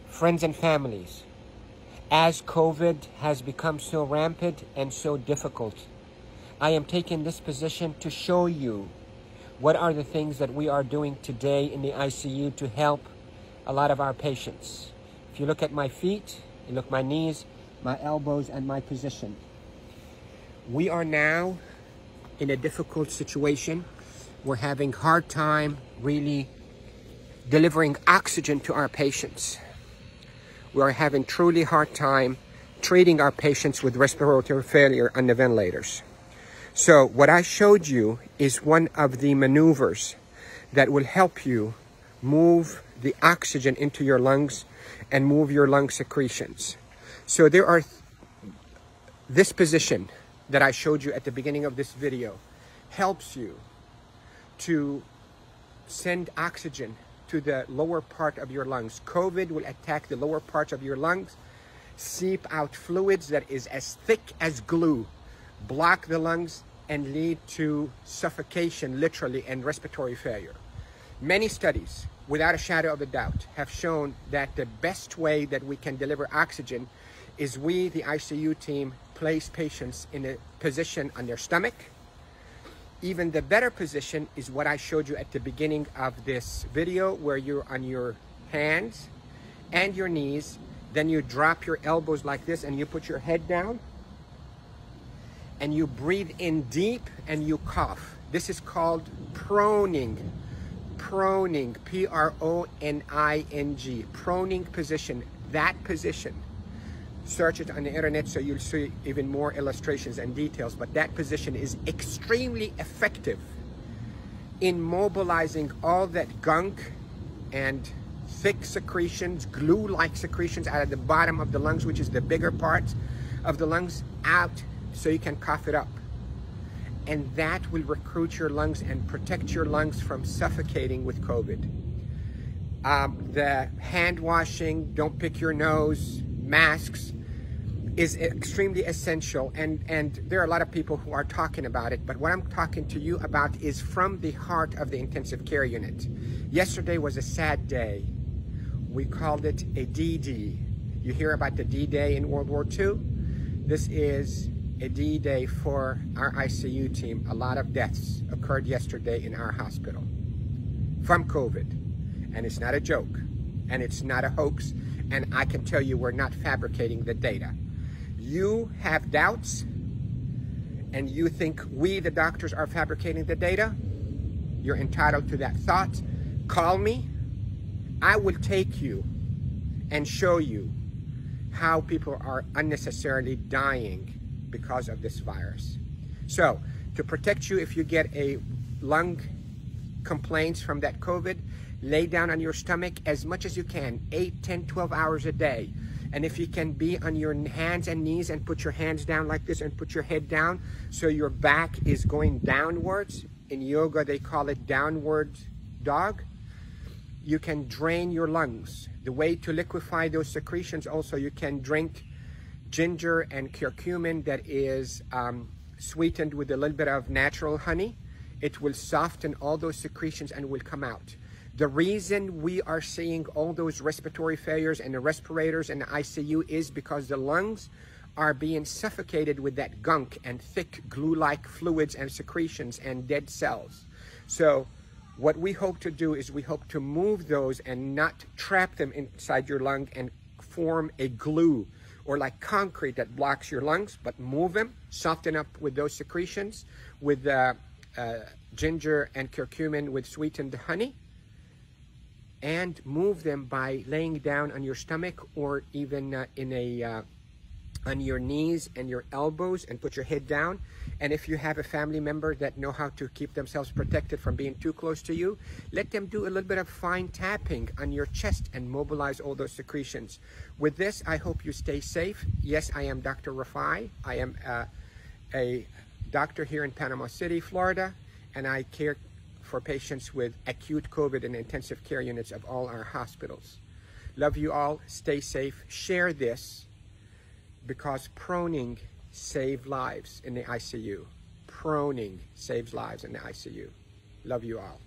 Friends and families, as COVID has become so rampant and so difficult, I am taking this position to show you what are the things that we are doing today in the ICU to help a lot of our patients. If you look at my feet, you look at my knees, my elbows, and my position. We are now in a difficult situation. We're having a hard time really delivering oxygen to our patients. We are having truly hard time treating our patients with respiratory failure on the ventilators. So what I showed you is one of the maneuvers that will help you move the oxygen into your lungs and move your lung secretions. So there are this position that I showed you at the beginning of this video helps you to send oxygen to the lower part of your lungs. COVID will attack the lower parts of your lungs, seep out fluids that is as thick as glue, block the lungs, and lead to suffocation, literally, and respiratory failure. Many studies, without a shadow of a doubt, have shown that the best way that we can deliver oxygen is we, the ICU team, place patients in a position on their stomach. Even the better position is what I showed you at the beginning of this video, where you're on your hands and your knees, then you drop your elbows like this and you put your head down and you breathe in deep and you cough. This is called proning. Proning, P-R-O-N-I-N-G, proning position, that position. Search it on the internet so you'll see even more illustrations and details, but that position is extremely effective in mobilizing all that gunk and thick secretions, glue-like secretions out of the bottom of the lungs, which is the bigger part of the lungs, out so you can cough it up. And that will recruit your lungs and protect your lungs from suffocating with COVID. The hand washing, don't pick your nose, masks, is extremely essential, and there are a lot of people who are talking about it, but what I'm talking to you about is from the heart of the intensive care unit. Yesterday was a sad day. We called it a D-Day. You hear about the D-Day in World War II? This is a D-Day for our ICU team. A lot of deaths occurred yesterday in our hospital from COVID, and it's not a joke, and it's not a hoax, and I can tell you we're not fabricating the data. You have doubts and you think we, the doctors, are fabricating the data, you're entitled to that thought. Call me. I will take you and show you how people are unnecessarily dying because of this virus. So, to protect you if you get a lung complaints from that COVID, lay down on your stomach as much as you can, 8, 10, 12 hours a day. And if you can be on your hands and knees and put your hands down like this and put your head down so your back is going downwards. In yoga, they call it downward dog. You can drain your lungs. The way to liquefy those secretions also, you can drink ginger and curcumin that is sweetened with a little bit of natural honey. It will soften all those secretions and will come out. The reason we are seeing all those respiratory failures and the respirators and the ICU is because the lungs are being suffocated with that gunk and thick glue-like fluids and secretions and dead cells. So what we hope to do is we hope to move those and not trap them inside your lung and form a glue or like concrete that blocks your lungs, but move them, soften up with those secretions with ginger and curcumin with sweetened honey, and move them by laying down on your stomach or even on your knees and your elbows and put your head down. And if you have a family member that know how to keep themselves protected from being too close to you, let them do a little bit of fine tapping on your chest and mobilize all those secretions. With this, I hope you stay safe. Yes, I am Dr. Rafai. I am a doctor here in Panama City, Florida, and I care for patients with acute COVID in intensive care units of all our hospitals. Love you all. Stay safe. Share this because proning saves lives in the ICU. proning saves lives in the ICU. Love you all.